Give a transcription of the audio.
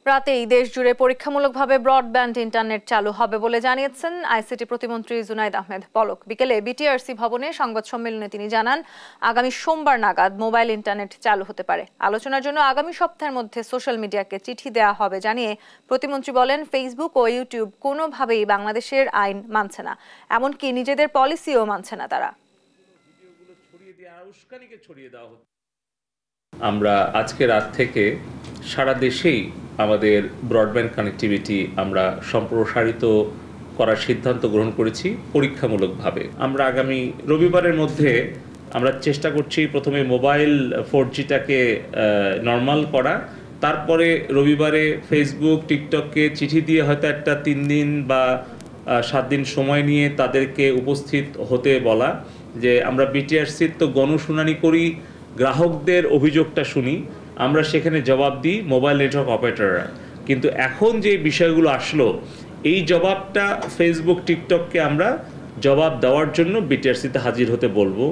রাতেই দেশ জুড়ে পরীক্ষামূলকভাবে ব্রডব্যান্ড ইন্টারনেট চালু হবে বলে জানিয়েছেন আইসিটি প্রতিমন্ত্রী জুনাইদ আহমেদ পলক। বিকেলে বিটিআরসি ভবনে সংবাদ সম্মেলনে তিনি জানান, আগামী সোমবার নাগাদ মোবাইল ইন্টারনেট চালু হতে পারে। আলোচনার জন্য আগামী সপ্তাহের মধ্যে সোশ্যাল মিডিয়াকে চিঠি দেওয়া হবে জানিয়ে প্রতিমন্ত্রী বলেন, ফেসবুক ও ইউটিউব কোনোভাবেই বাংলাদেশের আইন মানছে না, এমনকি নিজেদের পলিসিও মানছে না তারা। আমরা আজকে রাত থেকে সারা দেশেই আমাদের ব্রডব্যান্ড কানেক্টিভিটি আমরা সম্প্রসারিত করার সিদ্ধান্ত গ্রহণ করেছি পরীক্ষামূলকভাবে। আমরা আগামী রবিবারের মধ্যে আমরা চেষ্টা করছি প্রথমে মোবাইল 4Gটাকে নর্মাল করা, তারপরে রবিবারে ফেসবুক টিকটককে চিঠি দিয়ে হয়তো একটা 3 দিন বা 7 দিন সময় নিয়ে তাদেরকে উপস্থিত হতে বলা, যে আমরা বিটিআরসির তো গণশুনানি করি, গ্রাহকদের অভিযোগটা শুনি, আমরা সেখানে জবাব দিই মোবাইল নেটওয়ার্ক অপারেটররা। কিন্তু এখন যে বিষয়গুলো আসলো, এই জবাবটা ফেসবুক টিকটককে আমরা জবাব দেওয়ার জন্য বিটিআরসিতে হাজির হতে বলবো।